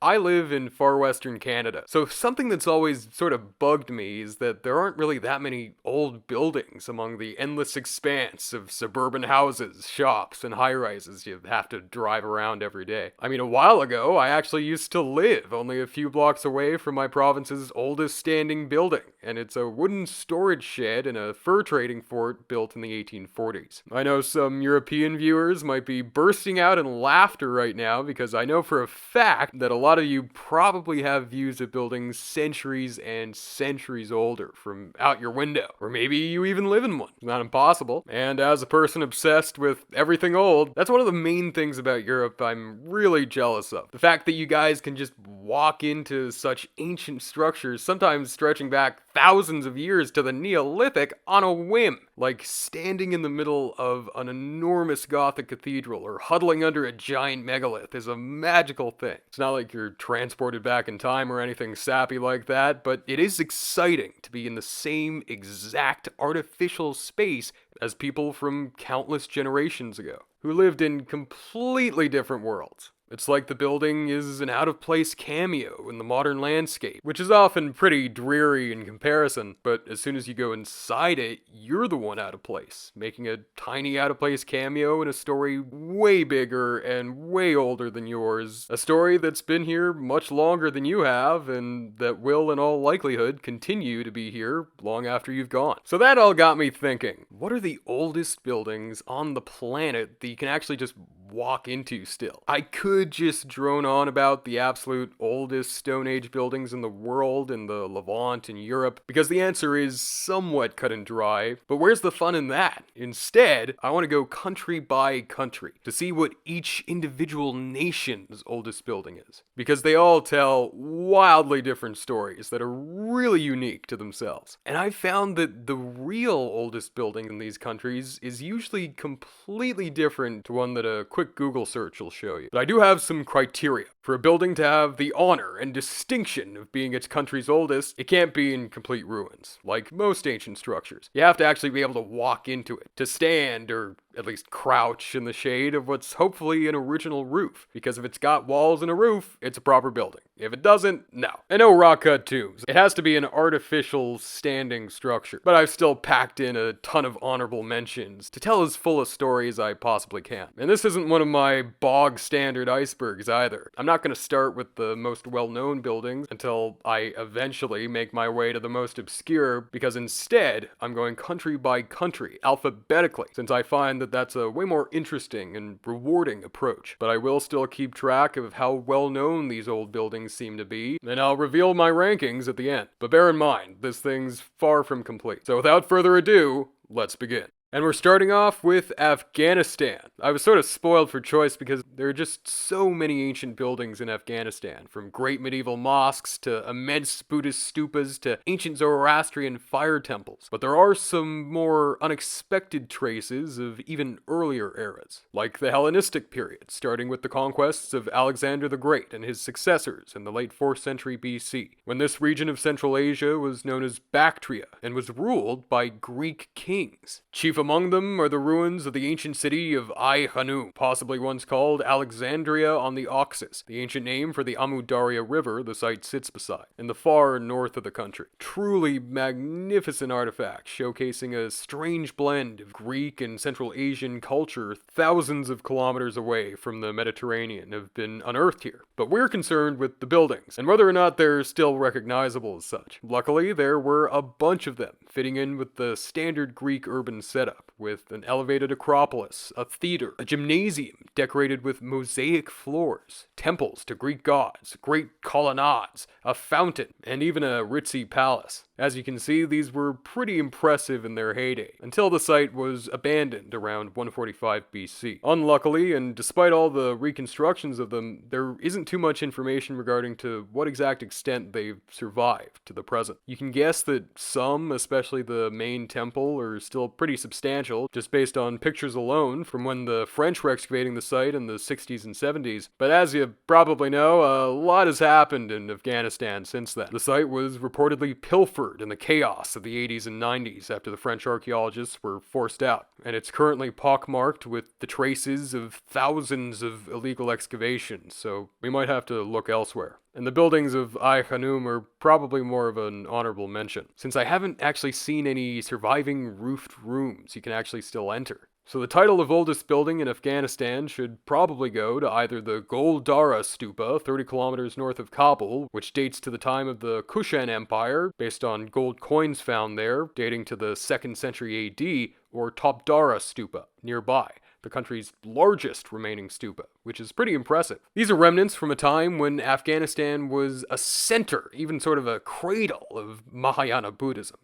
I live in far western Canada, so something that's always sort of bugged me is that there aren't really that many old buildings among the endless expanse of suburban houses, shops, and high-rises you have to drive around every day. I mean, a while ago, I actually used to live only a few blocks away from my province's oldest standing building, and it's a wooden storage shed in a fur trading fort built in the 1840s. I know some European viewers might be bursting out in laughter right now because I know for a fact that a lot of you probably have views of buildings centuries and centuries older from out your window, or maybe you even live in one. It's not impossible. And as a person obsessed with everything old, that's one of the main things about Europe I'm really jealous of. The fact that you guys can just walk into such ancient structures, sometimes stretching back thousands of years to the Neolithic, on a whim. Like standing in the middle of an enormous Gothic cathedral or huddling under a giant megalith is a magical thing. It's not like you're transported back in time or anything sappy like that, but it is exciting to be in the same exact artificial space as people from countless generations ago, who lived in completely different worlds. It's like the building is an out-of-place cameo in the modern landscape, which is often pretty dreary in comparison, but as soon as you go inside it, you're the one out of place, making a tiny out-of-place cameo in a story way bigger and way older than yours, a story that's been here much longer than you have, and that will in all likelihood continue to be here long after you've gone. So that all got me thinking, what are the oldest buildings on the planet that you can actually just walk into still? I could just drone on about the absolute oldest Stone Age buildings in the world, in the Levant and Europe, because the answer is somewhat cut and dry, but where's the fun in that? Instead, I want to go country by country to see what each individual nation's oldest building is, because they all tell wildly different stories that are really unique to themselves. And I've found that the real oldest building in these countries is usually completely different to one that a quick Google search will show you. But I do have some criteria. For a building to have the honor and distinction of being its country's oldest, it can't be in complete ruins, like most ancient structures. You have to actually be able to walk into it, to stand or at least crouch in the shade of what's hopefully an original roof, because if it's got walls and a roof, it's a proper building. If it doesn't, no. And no rock-cut tombs. It has to be an artificial standing structure, but I've still packed in a ton of honorable mentions to tell as full a story as I possibly can. And this isn't one of my bog-standard icebergs either. I'm not going to start with the most well-known buildings until I eventually make my way to the most obscure, because instead, I'm going country by country, alphabetically, since I find that that's a way more interesting and rewarding approach. But I will still keep track of how well-known these old buildings seem to be, and I'll reveal my rankings at the end. But bear in mind, this thing's far from complete. So without further ado, let's begin. And we're starting off with Afghanistan. I was sort of spoiled for choice because there are just so many ancient buildings in Afghanistan, from great medieval mosques to immense Buddhist stupas to ancient Zoroastrian fire temples. But there are some more unexpected traces of even earlier eras, like the Hellenistic period, starting with the conquests of Alexander the Great and his successors in the late 4th century BC, when this region of Central Asia was known as Bactria and was ruled by Greek kings. Chief among them are the ruins of the ancient city of Ai-Khanu, possibly once called Alexandria on the Oxus, the ancient name for the Amu Darya River the site sits beside, in the far north of the country. Truly magnificent artifacts showcasing a strange blend of Greek and Central Asian culture thousands of kilometers away from the Mediterranean have been unearthed here. But we're concerned with the buildings, and whether or not they're still recognizable as such. Luckily, there were a bunch of them, fitting in with the standard Greek urban setup, with an elevated acropolis, a theater, a gymnasium decorated with mosaic floors, temples to Greek gods, great colonnades, a fountain, and even a ritzy palace. As you can see, these were pretty impressive in their heyday, until the site was abandoned around 145 BC. Unluckily, and despite all the reconstructions of them, there isn't too much information regarding to what exact extent they've survived to the present. You can guess that some, especially the main temple, are still pretty substantial substantial, just based on pictures alone from when the French were excavating the site in the 60s and 70s. But as you probably know, a lot has happened in Afghanistan since then. The site was reportedly pilfered in the chaos of the 80s and 90s after the French archaeologists were forced out, and it's currently pockmarked with the traces of thousands of illegal excavations, so we might have to look elsewhere. And the buildings of Ai Khanum are probably more of an honorable mention, since I haven't actually seen any surviving roofed rooms you can actually still enter. So the title of oldest building in Afghanistan should probably go to either the Goldara Stupa, 30 kilometers north of Kabul, which dates to the time of the Kushan Empire, based on gold coins found there, dating to the 2nd century AD, or Topdara Stupa, nearby, the country's largest remaining stupa, which is pretty impressive. These are remnants from a time when Afghanistan was a center, even sort of a cradle of Mahayana Buddhism.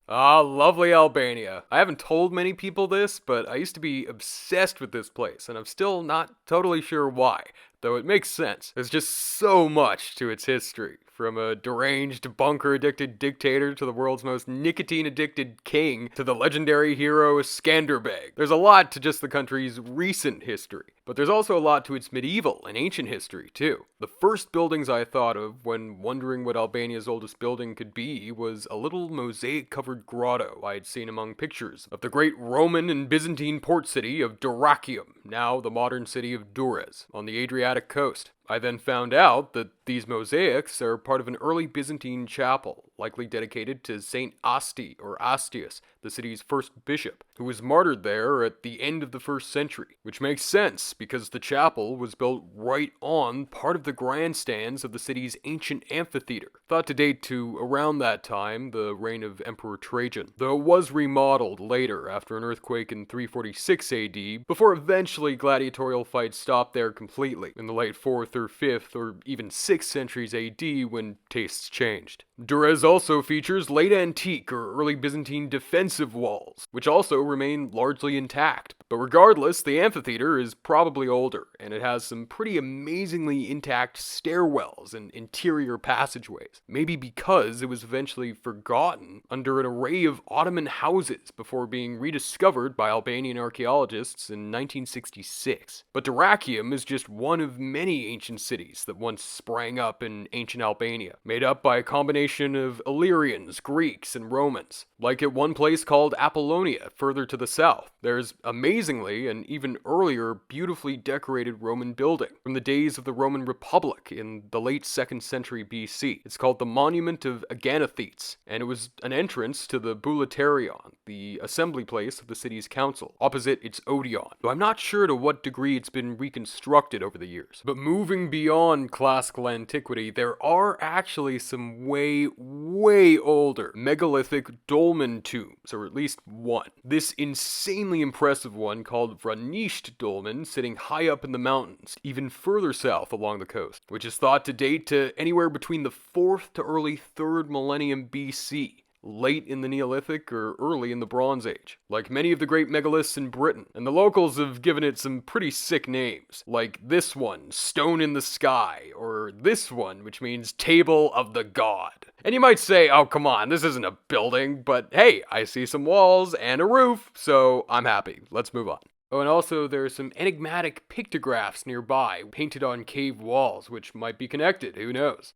Ah, lovely Albania. I haven't told many people this, but I used to be obsessed with this place, and I'm still not totally sure why, though it makes sense. There's just so much to its history. From a deranged, bunker-addicted dictator to the world's most nicotine-addicted king to the legendary hero Skanderbeg. There's a lot to just the country's recent history, but there's also a lot to its medieval and ancient history, too. The first buildings I thought of when wondering what Albania's oldest building could be was a little mosaic-covered grotto I had seen among pictures of the great Roman and Byzantine port city of Dyrrhachium, now the modern city of Durrës, on the Adriatic coast. I then found out that these mosaics are part of an early Byzantine chapel, likely dedicated to Saint Asti or Astius, the city's first bishop, who was martyred there at the end of the 1st century, which makes sense because the chapel was built right on part of the grandstands of the city's ancient amphitheater, thought to date to around that time, the reign of Emperor Trajan, though it was remodeled later after an earthquake in 346 AD, before eventually gladiatorial fights stopped there completely in the late 4th or 5th or even 6th centuries AD when tastes changed. Durrës also features late antique or early Byzantine defensive walls, which also remain largely intact. But regardless, the amphitheater is probably older, and it has some pretty amazingly intact stairwells and interior passageways. Maybe because it was eventually forgotten under an array of Ottoman houses before being rediscovered by Albanian archaeologists in 1966. But Dyrrhachium is just one of many ancient cities that once sprang up in ancient Albania, made up by a combination of Illyrians, Greeks, and Romans. Like at one place called Apollonia, further to the south, there's amazingly an even earlier, beautifully decorated Roman building from the days of the Roman Republic in the late 2nd century BC. It's called the Monument of Aganithetes, and it was an entrance to the Boulaterion, the assembly place of the city's council, opposite its Odeon, though I'm not sure to what degree it's been reconstructed over the years. But moving beyond classical antiquity, there are actually some way older megalithic dolmen tombs, or at least one. This insanely impressive one called Vranisht Dolmen, sitting high up in the mountains, even further south along the coast, which is thought to date to anywhere between the 4th to early 3rd millennium BC. Late in the Neolithic or early in the Bronze Age, like many of the great megaliths in Britain, and the locals have given it some pretty sick names, like this one, Stone in the Sky, or this one, which means Table of the God. And you might say, oh come on, this isn't a building, but hey, I see some walls and a roof, so I'm happy. Let's move on. Oh, and also there are some enigmatic pictographs nearby, painted on cave walls, which might be connected, who knows?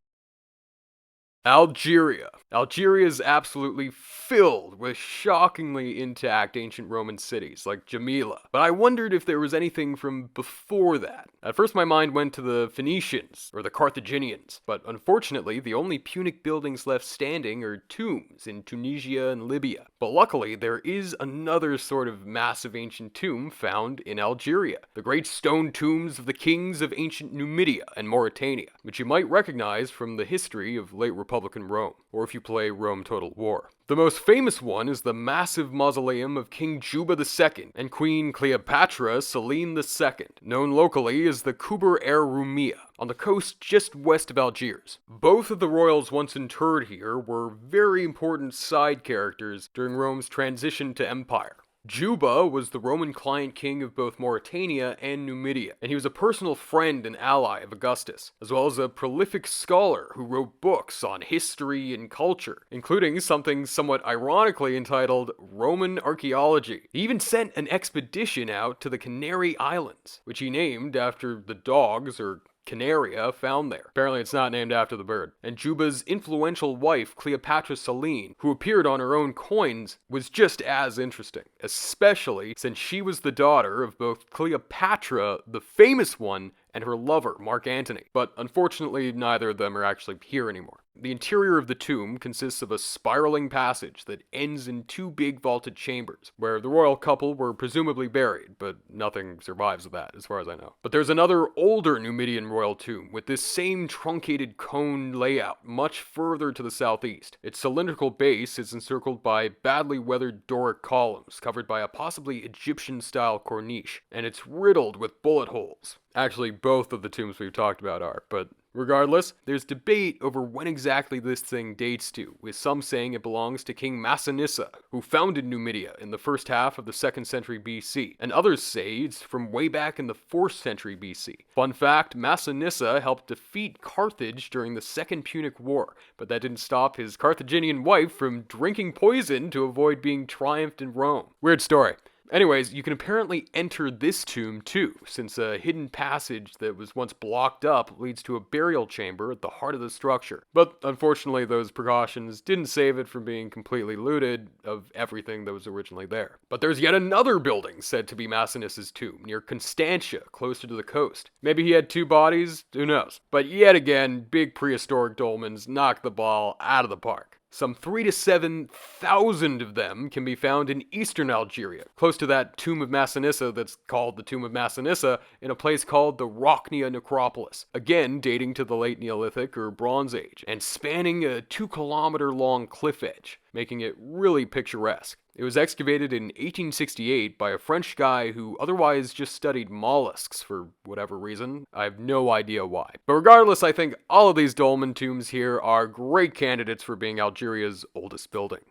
Algeria. Algeria is absolutely filled with shockingly intact ancient Roman cities like Jamila, but I wondered if there was anything from before that. At first my mind went to the Phoenicians or the Carthaginians, but unfortunately the only Punic buildings left standing are tombs in Tunisia and Libya. But luckily there is another sort of massive ancient tomb found in Algeria, the great stone tombs of the kings of ancient Numidia and Mauritania, which you might recognize from the history of late Republican Rome, or if you play Rome Total War. The most famous one is the massive mausoleum of King Juba II and Queen Cleopatra Selene II, known locally as the Kubur er Rumiyya, on the coast just west of Algiers. Both of the royals once interred here were very important side characters during Rome's transition to empire. Juba was the Roman client king of both Mauritania and Numidia, and he was a personal friend and ally of Augustus, as well as a prolific scholar who wrote books on history and culture, including something somewhat ironically entitled Roman Archaeology. He even sent an expedition out to the Canary Islands, which he named after the dogs, or Canaria, found there. Apparently it's not named after the bird. And Juba's influential wife, Cleopatra Selene, who appeared on her own coins, was just as interesting, especially since she was the daughter of both Cleopatra, the famous one, and her lover, Mark Antony. But unfortunately, neither of them are actually here anymore. The interior of the tomb consists of a spiraling passage that ends in two big vaulted chambers, where the royal couple were presumably buried, but nothing survives of that, as far as I know. But there's another older Numidian royal tomb, with this same truncated cone layout, much further to the southeast. Its cylindrical base is encircled by badly weathered Doric columns, covered by a possibly Egyptian-style corniche, and it's riddled with bullet holes. Actually, both of the tombs we've talked about are, but regardless, there's debate over when exactly this thing dates to, with some saying it belongs to King Massinissa, who founded Numidia in the first half of the 2nd century BC, and others say it's from way back in the 4th century BC. Fun fact, Massinissa helped defeat Carthage during the Second Punic War, but that didn't stop his Carthaginian wife from drinking poison to avoid being triumphed in Rome. Weird story. Anyways, you can apparently enter this tomb too, since a hidden passage that was once blocked up leads to a burial chamber at the heart of the structure. But unfortunately, those precautions didn't save it from being completely looted of everything that was originally there. But there's yet another building said to be Massinissa's tomb, near Constantia, closer to the coast. Maybe he had two bodies, who knows? But yet again, big prehistoric dolmens knocked the ball out of the park. Some 3,000 to 7,000 of them can be found in eastern Algeria, close to that tomb of Massinissa that's called the Tomb of Massinissa, in a place called the Rocknia Necropolis, again dating to the late Neolithic or Bronze Age, and spanning a 2-kilometer long cliff edge, making it really picturesque. It was excavated in 1868 by a French guy who otherwise just studied mollusks for whatever reason. I have no idea why. But regardless, I think all of these dolmen tombs here are great candidates for being Algeria's oldest building.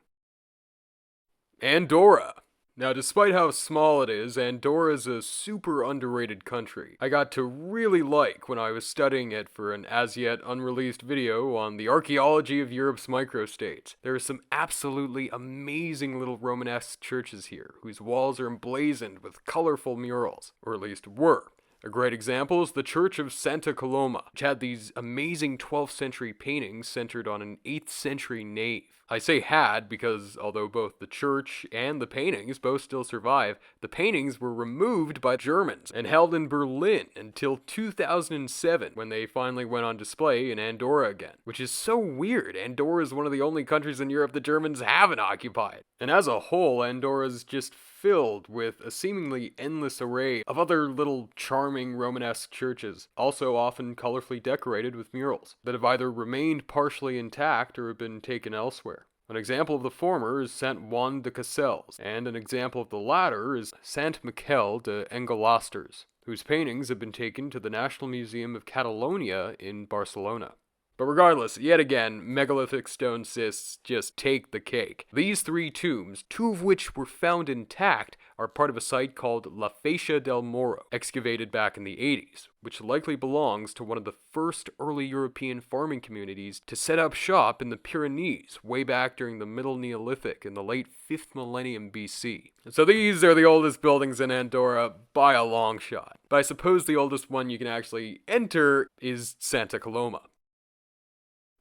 Andorra. Now, despite how small it is, Andorra is a super underrated country. I got to really like when I was studying it for an as-yet unreleased video on the archaeology of Europe's microstates. There are some absolutely amazing little Romanesque churches here, whose walls are emblazoned with colorful murals, or at least were. A great example is the Church of Santa Coloma, which had these amazing 12th century paintings centered on an 8th century nave. I say had because although both the church and the paintings both still survive, the paintings were removed by Germans and held in Berlin until 2007 when they finally went on display in Andorra again. Which is so weird. Andorra is one of the only countries in Europe the Germans haven't occupied. And as a whole, Andorra is just filled with a seemingly endless array of other little charming Romanesque churches, also often colorfully decorated with murals, that have either remained partially intact or have been taken elsewhere. An example of the former is Saint Juan de Caselles, and an example of the latter is Saint Miquel de Engolasters, whose paintings have been taken to the National Museum of Catalonia in Barcelona. But regardless, yet again, megalithic stone cists just take the cake. These three tombs, two of which were found intact, are part of a site called La Faixa del Moro, excavated back in the 80s, which likely belongs to one of the first early European farming communities to set up shop in the Pyrenees way back during the Middle Neolithic in the late 5th millennium BC. So these are the oldest buildings in Andorra by a long shot. But I suppose the oldest one you can actually enter is Santa Coloma.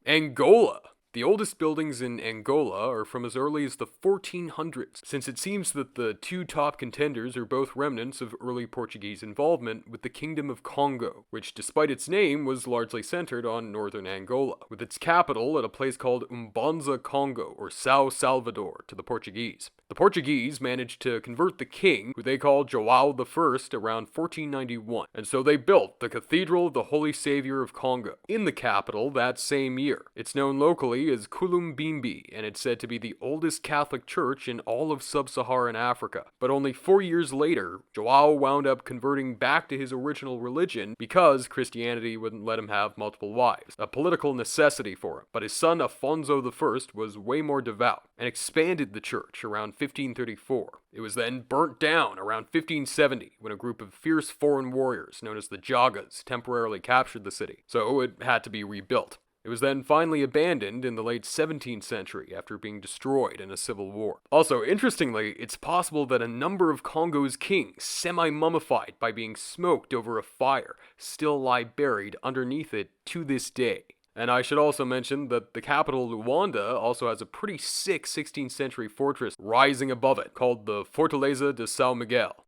Angola. The oldest buildings in Angola are from as early as the 1400s, since it seems that the two top contenders are both remnants of early Portuguese involvement with the Kingdom of Congo, which despite its name was largely centered on northern Angola, with its capital at a place called Umbanza Congo, or São Salvador, to the Portuguese. The Portuguese managed to convert the king, who they called João I, around 1491, and so they built the Cathedral of the Holy Savior of Congo in the capital that same year. It's known locally officially as Kulumbimbi, and it's said to be the oldest Catholic church in all of sub-Saharan Africa. But only 4 years later, Joao wound up converting back to his original religion because Christianity wouldn't let him have multiple wives, a political necessity for him. But his son Afonso I was way more devout and expanded the church around 1534. It was then burnt down around 1570 when a group of fierce foreign warriors known as the Jagas temporarily captured the city, so it had to be rebuilt. It was then finally abandoned in the late 17th century after being destroyed in a civil war. Also, interestingly, it's possible that a number of Congo's kings, semi-mummified by being smoked over a fire, still lie buried underneath it to this day. And I should also mention that the capital, Luanda, also has a pretty sick 16th century fortress rising above it, called the Fortaleza de São Miguel.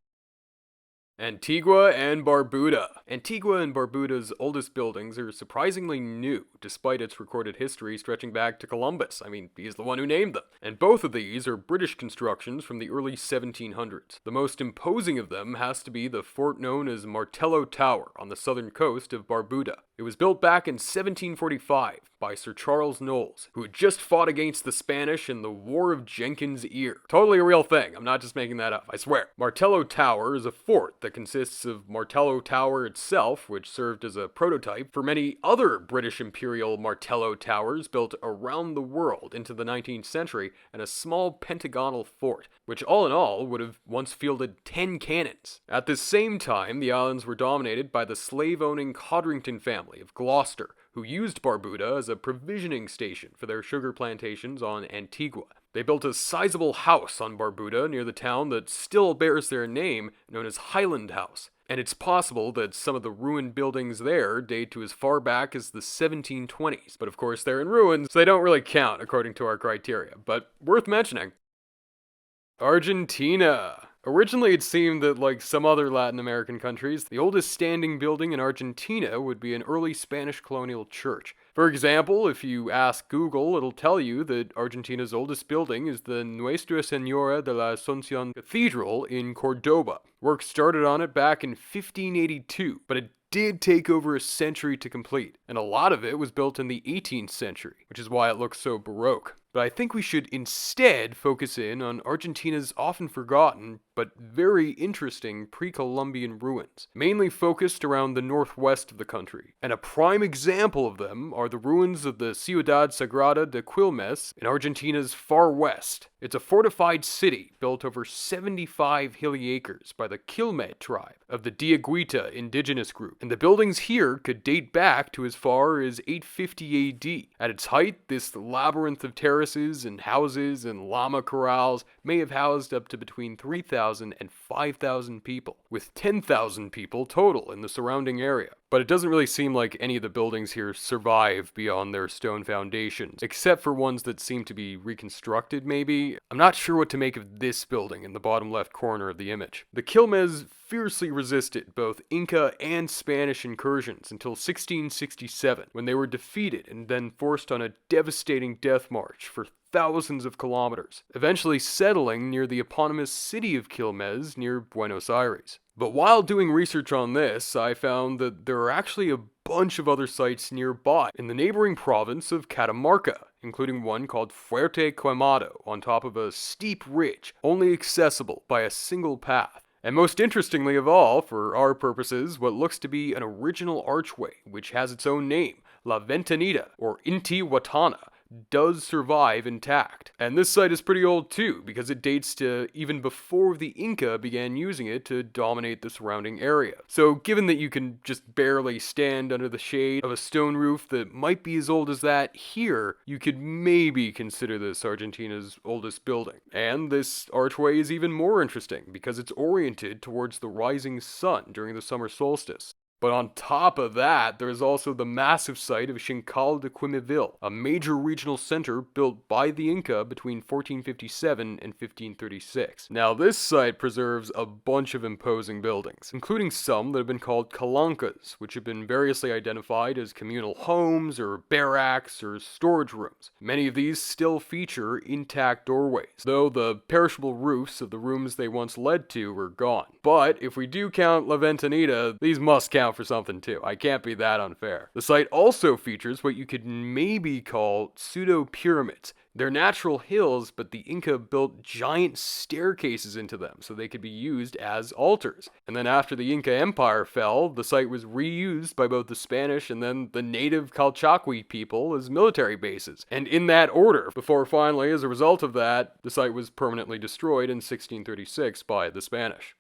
Antigua and Barbuda. Antigua and Barbuda's oldest buildings are surprisingly new, despite its recorded history stretching back to Columbus. I mean, he's the one who named them. And both of these are British constructions from the early 1700s. The most imposing of them has to be the fort known as Martello Tower on the southern coast of Barbuda. It was built back in 1745 by Sir Charles Knowles, who had just fought against the Spanish in the War of Jenkins' Ear. Totally a real thing, I'm not just making that up, I swear. Martello Tower is a fort that consists of Martello Tower itself, which served as a prototype for many other British Imperial Martello Towers built around the world into the 19th century, and a small pentagonal fort, which all in all would have once fielded 10 cannons. At the same time, the islands were dominated by the slave-owning Codrington family of Gloucester, who used Barbuda as a provisioning station for their sugar plantations on Antigua. They built a sizable house on Barbuda near the town that still bears their name, known as Highland House. And it's possible that some of the ruined buildings there date to as far back as the 1720s. But of course they're in ruins, so they don't really count according to our criteria. But worth mentioning. Argentina. Originally, it seemed that, like some other Latin American countries, the oldest standing building in Argentina would be an early Spanish colonial church. For example, if you ask Google, it'll tell you that Argentina's oldest building is the Nuestra Señora de la Asunción Cathedral in Cordoba. Work started on it back in 1582, but it did take over a century to complete, and a lot of it was built in the 18th century, which is why it looks so Baroque. But I think we should instead focus in on Argentina's often forgotten, but very interesting pre-Columbian ruins, mainly focused around the northwest of the country. And a prime example of them are the ruins of the Ciudad Sagrada de Quilmes in Argentina's far west. It's a fortified city built over 75 hilly acres by the Quilmes tribe of the Diaguita indigenous group. And the buildings here could date back to as far as 850 AD. At its height, this labyrinth of terraces and houses and llama corrals may have housed up to between 3,000 and 5,000 people, with 10,000 people total in the surrounding area. But it doesn't really seem like any of the buildings here survive beyond their stone foundations, except for ones that seem to be reconstructed maybe. I'm not sure what to make of this building in the bottom left corner of the image. The Quilmes fiercely resisted both Inca and Spanish incursions until 1667, when they were defeated and then forced on a devastating death march for thousands of kilometers, eventually settling near the eponymous city of Quilmes near Buenos Aires. But while doing research on this, I found that there are actually a bunch of other sites nearby in the neighboring province of Catamarca, including one called Fuerte Quemado on top of a steep ridge, only accessible by a single path. And most interestingly of all, for our purposes, what looks to be an original archway, which has its own name, La Ventanita, or Intihuatana, does survive intact. And this site is pretty old too, because it dates to even before the Inca began using it to dominate the surrounding area. So given that you can just barely stand under the shade of a stone roof that might be as old as that here, you could maybe consider this Argentina's oldest building. And this archway is even more interesting because it's oriented towards the rising sun during the summer solstice. But on top of that, there is also the massive site of Xincal de Quimeville, a major regional center built by the Inca between 1457 and 1536. Now, this site preserves a bunch of imposing buildings, including some that have been called calancas, which have been variously identified as communal homes or barracks or storage rooms. Many of these still feature intact doorways, though the perishable roofs of the rooms they once led to were gone. But if we do count La Ventanita, these must count count for something too. I can't be that unfair. The site also features what you could maybe call pseudo-pyramids. They're natural hills, but the Inca built giant staircases into them so they could be used as altars. And then after the Inca Empire fell, the site was reused by both the Spanish and then the native Calchaquí people as military bases. And in that order, before finally, as a result of that, the site was permanently destroyed in 1636 by the Spanish.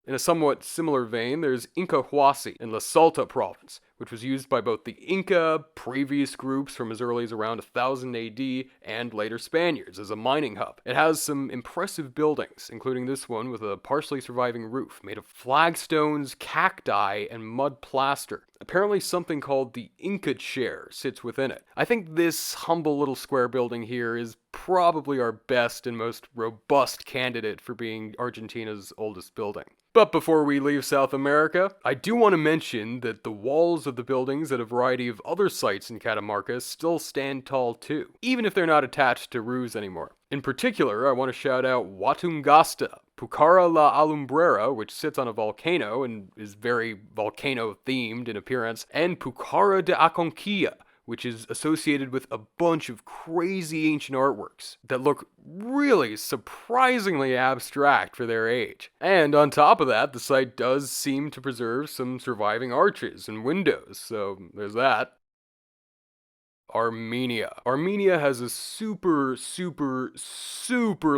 In a somewhat similar vein, there's Inca Huasi in La Salta province, which was used by both the Inca, previous groups from as early as around 1000 AD, and later Spaniards as a mining hub. It has some impressive buildings, including this one with a partially surviving roof made of flagstones, cacti, and mud plaster. Apparently something called the Inca chair sits within it. I think this humble little square building here is probably our best and most robust candidate for being Argentina's oldest building. But before we leave South America, I do want to mention that the walls of the buildings at a variety of other sites in Catamarca still stand tall too, even if they're not attached to roofs anymore. In particular, I want to shout out Watungasta, Pucara la Alumbrera, which sits on a volcano and is very volcano-themed in appearance, and Pucara de Aconquilla, which is associated with a bunch of crazy ancient artworks that look really surprisingly abstract for their age. And on top of that, the site does seem to preserve some surviving arches and windows, so there's that. Armenia. Armenia has a super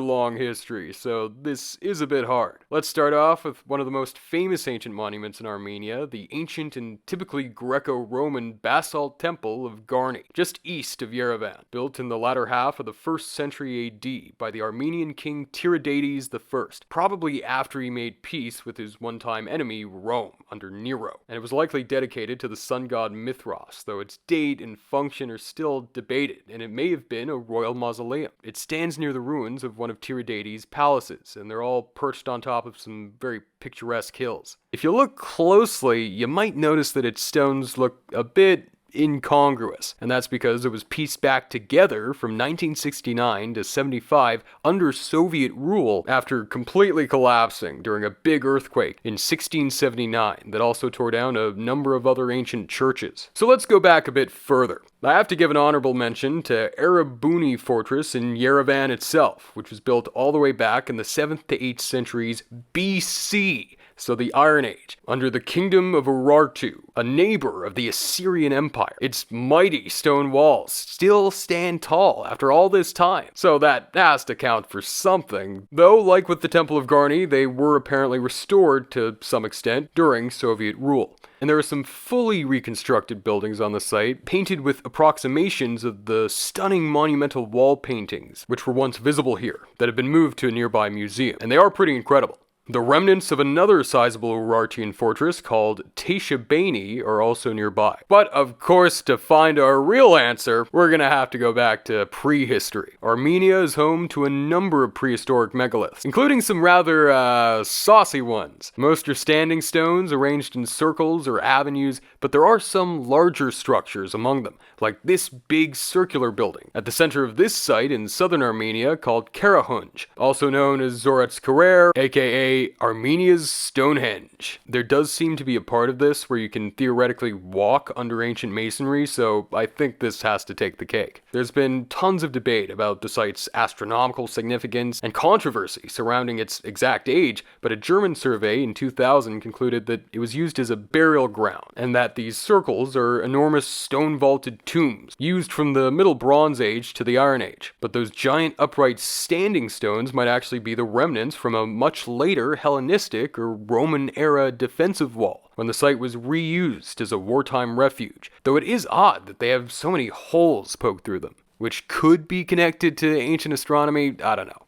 long history, so this is a bit hard. Let's start off with one of the most famous ancient monuments in Armenia, the ancient and typically Greco-Roman basalt temple of Garni, just east of Yerevan, built in the latter half of the 1st century AD by the Armenian king Tiridates I, probably after he made peace with his one-time enemy Rome under Nero, and it was likely dedicated to the sun god Mithras, though its date and function are still debated, and it may have been a royal mausoleum. It stands near the ruins of one of Tiridates' palaces, and they're all perched on top of some very picturesque hills. If you look closely, you might notice that its stones look a bit incongruous, and that's because it was pieced back together from 1969 to 75 under Soviet rule after completely collapsing during a big earthquake in 1679 that also tore down a number of other ancient churches. So let's go back a bit further. I have to give an honorable mention to Erebuni Fortress in Yerevan itself, which was built all the way back in the 7th to 8th centuries BC, so the Iron Age, under the kingdom of Urartu, a neighbor of the Assyrian Empire. Its mighty stone walls still stand tall after all this time, so that has to count for something. Though, like with the Temple of Garni, they were apparently restored to some extent during Soviet rule. And there are some fully reconstructed buildings on the site, painted with approximations of the stunning monumental wall paintings, which were once visible here, that have been moved to a nearby museum, and they are pretty incredible. The remnants of another sizable Urartian fortress called Teishabani are also nearby. But of course, to find our real answer, we're gonna have to go back to prehistory. Armenia is home to a number of prehistoric megaliths, including some rather saucy ones. Most are standing stones arranged in circles or avenues, but there are some larger structures among them, like this big circular building at the center of this site in southern Armenia called Karahunj, also known as Zoretz-Karer, aka Armenia's Stonehenge. There does seem to be a part of this where you can theoretically walk under ancient masonry, so I think this has to take the cake. There's been tons of debate about the site's astronomical significance and controversy surrounding its exact age, but a German survey in 2000 concluded that it was used as a burial ground, and that these circles are enormous stone-vaulted tombs, used from the Middle Bronze Age to the Iron Age. But those giant upright standing stones might actually be the remnants from a much later Hellenistic or Roman-era defensive wall, when the site was reused as a wartime refuge, though it is odd that they have so many holes poked through them, which could be connected to ancient astronomy, I don't know.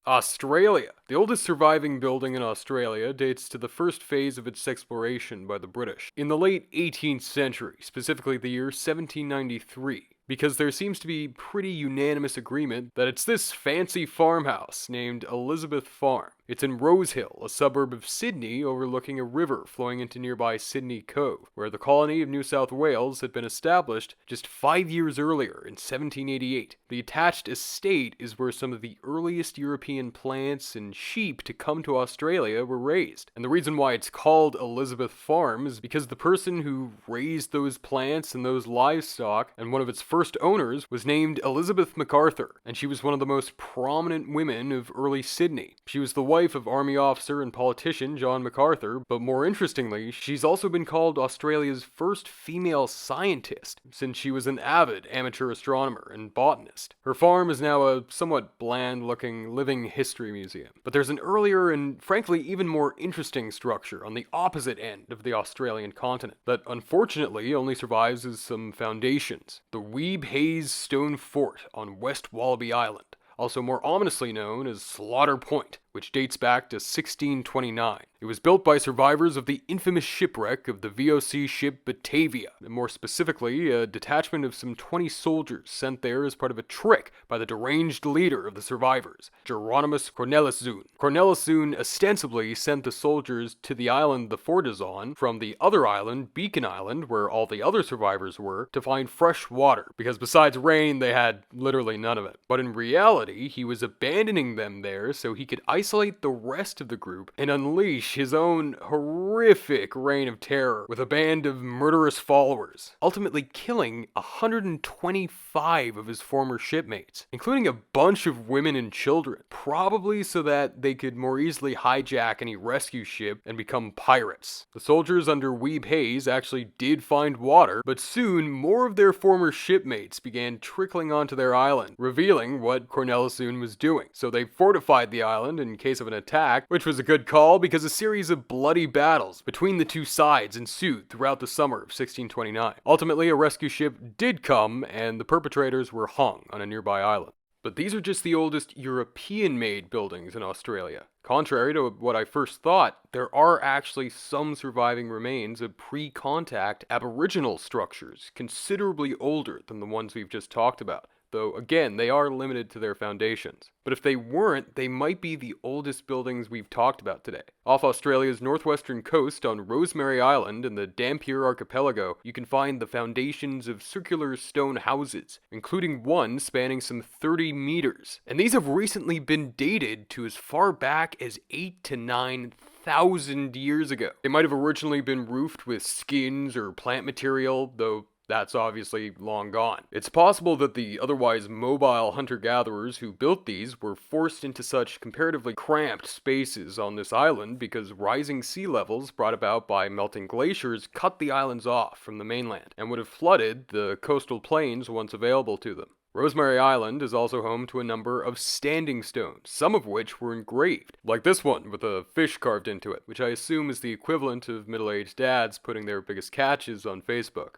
Australia. The oldest surviving building in Australia dates to the first phase of its exploration by the British, in the late 18th century, specifically the year 1793. Because there seems to be pretty unanimous agreement that it's this fancy farmhouse named Elizabeth Farm. It's in Rosehill, a suburb of Sydney overlooking a river flowing into nearby Sydney Cove, where the colony of New South Wales had been established just 5 years earlier in 1788. The attached estate is where some of the earliest European plants and sheep to come to Australia were raised. And the reason why it's called Elizabeth Farm is because the person who raised those plants and those livestock, and one of its first owners, was named Elizabeth MacArthur, and she was one of the most prominent women of early Sydney. She was the wife of Army officer and politician John MacArthur, but more interestingly, she's also been called Australia's first female scientist, since she was an avid amateur astronomer and botanist. Her farm is now a somewhat bland-looking living history museum, but there's an earlier and frankly even more interesting structure on the opposite end of the Australian continent that unfortunately only survives as some foundations. The Weeb Hayes Stone Fort on West Wallaby Island, also more ominously known as Slaughter Point, which dates back to 1629. It was built by survivors of the infamous shipwreck of the VOC ship Batavia, and more specifically, a detachment of some 20 soldiers sent there as part of a trick by the deranged leader of the survivors, Geronimus Corneliszoon. Corneliszoon ostensibly sent the soldiers to the island the fort is on from the other island, Beacon Island, where all the other survivors were, to find fresh water, because besides rain, they had literally none of it. But in reality, he was abandoning them there so he could isolate the rest of the group and unleash his own horrific reign of terror with a band of murderous followers, ultimately killing 125 of his former shipmates, including a bunch of women and children, probably so that they could more easily hijack any rescue ship and become pirates. The soldiers under Weeb Hayes actually did find water, but soon more of their former shipmates began trickling onto their island, revealing what Corneliszoon was doing. So they fortified the island in case of an attack, which was a good call because a series of bloody battles between the two sides ensued throughout the summer of 1629. Ultimately, a rescue ship did come, and the perpetrators were hung on a nearby island. But these are just the oldest European-made buildings in Australia. Contrary to what I first thought, there are actually some surviving remains of pre-contact Aboriginal structures, considerably older than the ones we've just talked about. Though, again, they are limited to their foundations. But if they weren't, they might be the oldest buildings we've talked about today. Off Australia's northwestern coast on Rosemary Island in the Dampier Archipelago, you can find the foundations of circular stone houses, including one spanning some 30 meters. And these have recently been dated to as far back as 8 to 9,000 years ago. They might have originally been roofed with skins or plant material, though that's obviously long gone. It's possible that the otherwise mobile hunter-gatherers who built these were forced into such comparatively cramped spaces on this island because rising sea levels brought about by melting glaciers cut the islands off from the mainland and would have flooded the coastal plains once available to them. Rosemary Island is also home to a number of standing stones, some of which were engraved, like this one with a fish carved into it, which I assume is the equivalent of middle-aged dads putting their biggest catches on Facebook.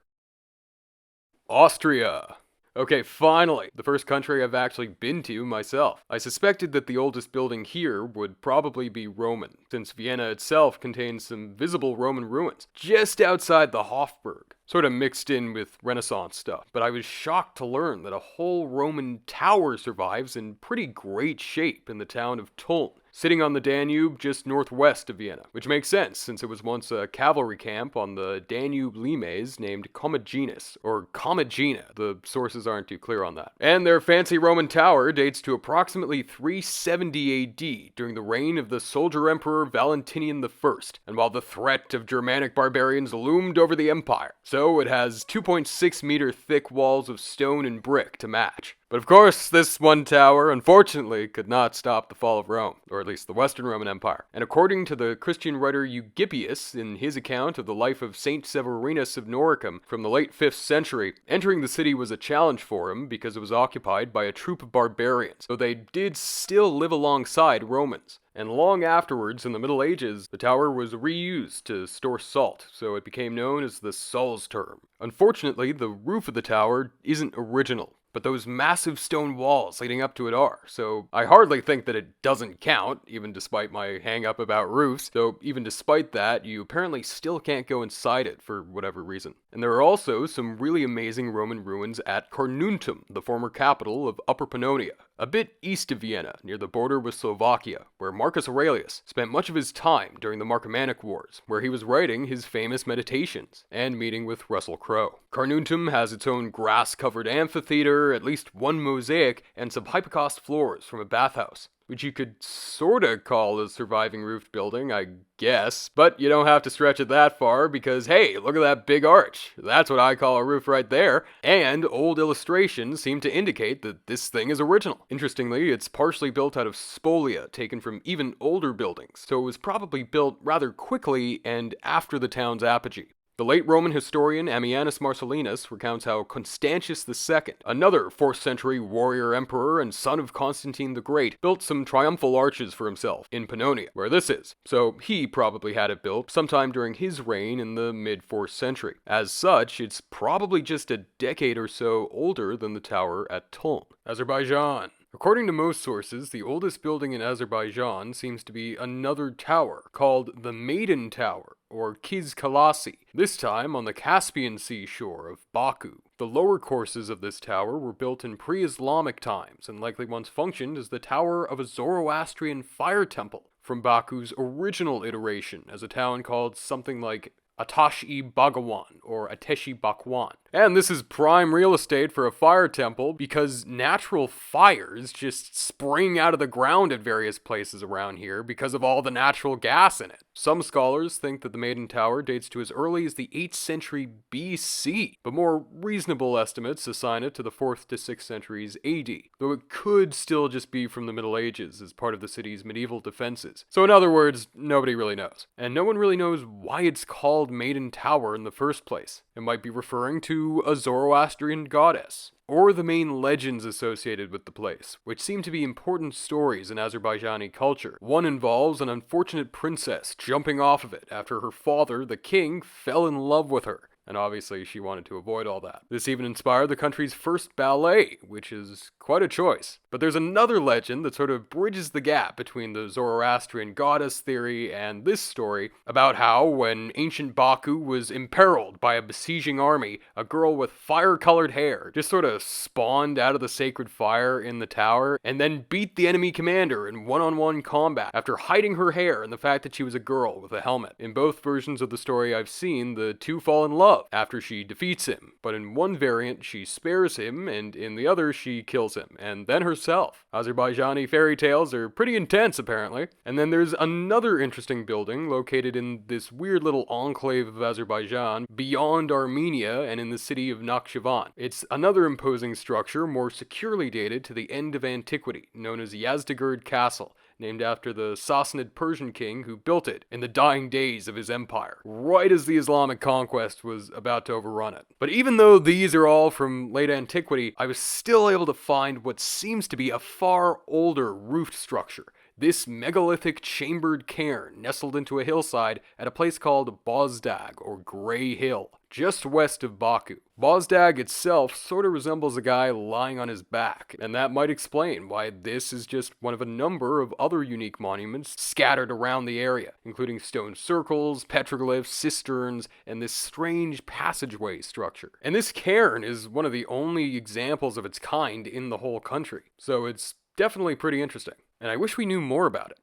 Austria. Okay, finally, the first country I've actually been to myself. I suspected that the oldest building here would probably be Roman, since Vienna itself contains some visible Roman ruins, just outside the Hofburg, sort of mixed in with Renaissance stuff. But I was shocked to learn that a whole Roman tower survives in pretty great shape in the town of Tulln, sitting on the Danube just northwest of Vienna, which makes sense since it was once a cavalry camp on the Danube limes named Commaginus, or Commagena. The sources aren't too clear on that. And their fancy Roman tower dates to approximately 370 AD, during the reign of the soldier emperor Valentinian I, and while the threat of Germanic barbarians loomed over the empire. So it has 2.6 meter thick walls of stone and brick to match. But of course, this one tower, unfortunately, could not stop the fall of Rome, or at least the Western Roman Empire. And according to the Christian writer Eugipius, in his account of the life of Saint Severinus of Noricum from the late 5th century, entering the city was a challenge for him because it was occupied by a troop of barbarians, though they did still live alongside Romans. And long afterwards, in the Middle Ages, the tower was reused to store salt, so it became known as the Salzturm. Unfortunately, the roof of the tower isn't original, but those massive stone walls leading up to it are, so I hardly think that it doesn't count, even despite my hang-up about roofs, though even despite that, you apparently still can't go inside it for whatever reason. And there are also some really amazing Roman ruins at Carnuntum, the former capital of Upper Pannonia, a bit east of Vienna, near the border with Slovakia, where Marcus Aurelius spent much of his time during the Marcomannic Wars, where he was writing his famous Meditations and meeting with Russell Crowe. Carnuntum has its own grass-covered amphitheater, at least one mosaic, and some hypocaust floors from a bathhouse, which you could sorta call a surviving roofed building, I guess. But you don't have to stretch it that far because, hey, look at that big arch. That's what I call a roof right there. And old illustrations seem to indicate that this thing is original. Interestingly, it's partially built out of spolia taken from even older buildings, so it was probably built rather quickly and after the town's apogee. The late Roman historian Ammianus Marcellinus recounts how Constantius II, another 4th century warrior emperor and son of Constantine the Great, built some triumphal arches for himself in Pannonia, where this is. So he probably had it built sometime during his reign in the mid-4th century. As such, it's probably just a decade or so older than the tower at Tulln. Azerbaijan. According to most sources, the oldest building in Azerbaijan seems to be another tower, called the Maiden Tower, or Kiz Kalasi, this time on the Caspian Sea shore of Baku. The lower courses of this tower were built in pre-Islamic times, and likely once functioned as the tower of a Zoroastrian fire temple from Baku's original iteration as a town called something like Atash-i Bhagawan, or Ateshi Bakwan. And this is prime real estate for a fire temple because natural fires just spring out of the ground at various places around here because of all the natural gas in it. Some scholars think that the Maiden Tower dates to as early as the 8th century BC, but more reasonable estimates assign it to the 4th to 6th centuries AD, though it could still just be from the Middle Ages as part of the city's medieval defenses. So in other words, nobody really knows. And no one really knows why it's called Maiden Tower in the first place. It might be referring to a Zoroastrian goddess, or the main legends associated with the place, which seem to be important stories in Azerbaijani culture. One involves an unfortunate princess jumping off of it after her father, the king, fell in love with her. And obviously she wanted to avoid all that. This even inspired the country's first ballet, which is quite a choice. But there's another legend that sort of bridges the gap between the Zoroastrian goddess theory and this story about how, when ancient Baku was imperiled by a besieging army, a girl with fire-colored hair just sort of spawned out of the sacred fire in the tower and then beat the enemy commander in one-on-one combat after hiding her hair and the fact that she was a girl with a helmet. In both versions of the story I've seen, the two fall in love after she defeats him, but in one variant she spares him and in the other she kills him, and then herself. Azerbaijani fairy tales are pretty intense apparently. And then there's another interesting building located in this weird little enclave of Azerbaijan beyond Armenia and in the city of Nakhchivan. It's another imposing structure more securely dated to the end of antiquity, known as Yazdegerd Castle, named after the Sassanid Persian king who built it in the dying days of his empire, right as the Islamic conquest was about to overrun it. But even though these are all from late antiquity, I was still able to find what seems to be a far older roofed structure. This megalithic chambered cairn nestled into a hillside at a place called Bozdag, or Grey Hill, just west of Baku. Bozdag itself sort of resembles a guy lying on his back, and that might explain why this is just one of a number of other unique monuments scattered around the area, including stone circles, petroglyphs, cisterns, and this strange passageway structure. And this cairn is one of the only examples of its kind in the whole country, so it's definitely pretty interesting, and I wish we knew more about it.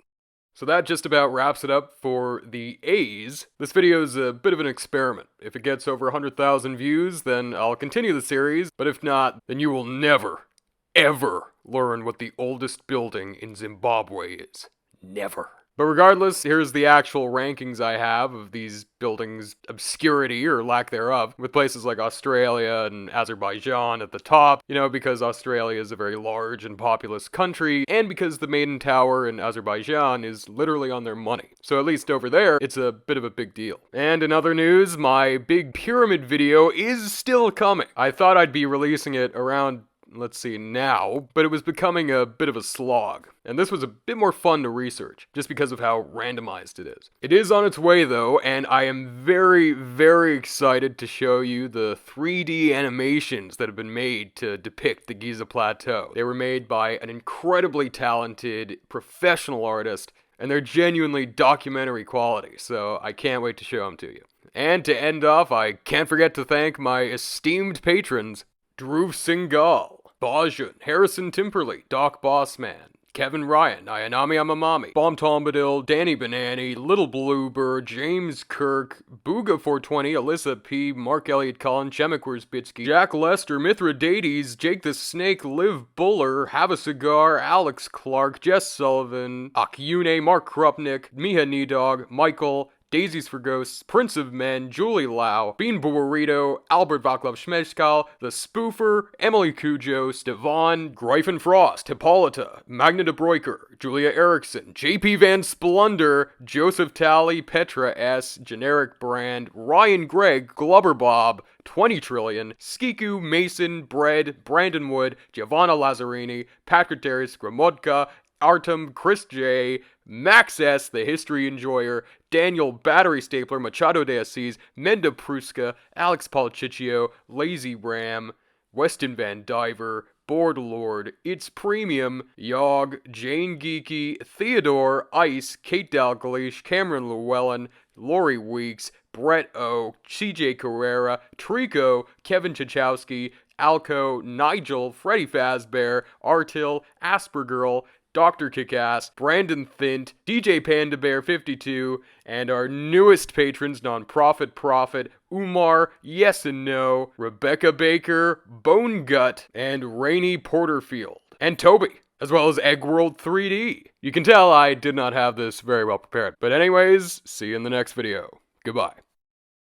So that just about wraps it up for the A's. This video is a bit of an experiment. If it gets over 100,000 views, then I'll continue the series, but if not, then you will never, ever learn what the oldest building in Zimbabwe is. Never. But regardless, here's the actual rankings I have of these buildings' obscurity or lack thereof, with places like Australia and Azerbaijan at the top, because Australia is a very large and populous country, and because the Maiden Tower in Azerbaijan is literally on their money. So at least over there, it's a bit of a big deal. And in other news, my big pyramid video is still coming. I thought I'd be releasing it around now, but it was becoming a bit of a slog. And this was a bit more fun to research, just because of how randomized it is. It is on its way though, and I am very, very excited to show you the 3D animations that have been made to depict the Giza Plateau. They were made by an incredibly talented professional artist, and they're genuinely documentary quality, so I can't wait to show them to you. And to end off, I can't forget to thank my esteemed patrons, Dhruv Singhal, Bajan, Harrison Timperley, Doc Bossman, Kevin Ryan, Ayanami Amamami, Bomb Tombadil, Danny Banani, Little Bluebird, James Kirk, Booga420, Alyssa P, Mark Elliott Collin, Chemek Wierzbicki, Jack Lester, Mithridates, Jake the Snake, Liv Buller, Have a Cigar, Alex Clark, Jess Sullivan, Akyune, Mark Krupnik, Miha Nidog, Michael, Daisies for Ghosts, Prince of Men, Julie Lau, Bean Burrito, Albert Vaclav Schmeskal, The Spoofer, Emily Cujo, Stevan, Gryphon Frost, Hippolyta, Magna de Broiker, Julia Erickson, JP Van Splunder, Joseph Talley, Petra S, Generic Brand, Ryan Gregg, Glubber Bob, 20 Trillion, Skiku, Mason, Bread, Brandon Wood, Giovanna Lazzarini, Patrick Darius, Gramodka, Artem, Chris J, Max S, the History Enjoyer, Daniel Battery Stapler, Machado de Assis, Menda Pruska, Alex Palchicchio, Lazy Ram, Weston Van Diver, Board Lord, It's Premium, Yog, Jane Geeky, Theodore, Ice, Kate Dalgleish, Cameron Llewellyn, Lori Weeks, Brett O, CJ Carrera, Trico, Kevin Chachowski, Alco, Nigel, Freddie Fazbear, Artil, Aspergirl, Dr. Kickass, Brandon Thint, DJ Panda Bear 52, and our newest patrons, Nonprofit Prophet, Umar, Yes and No, Rebecca Baker, Bone Gut, and Rainey Porterfield, and Toby, as well as Eggworld 3D. You can tell I did not have this very well prepared. But anyways, see you in the next video. Goodbye.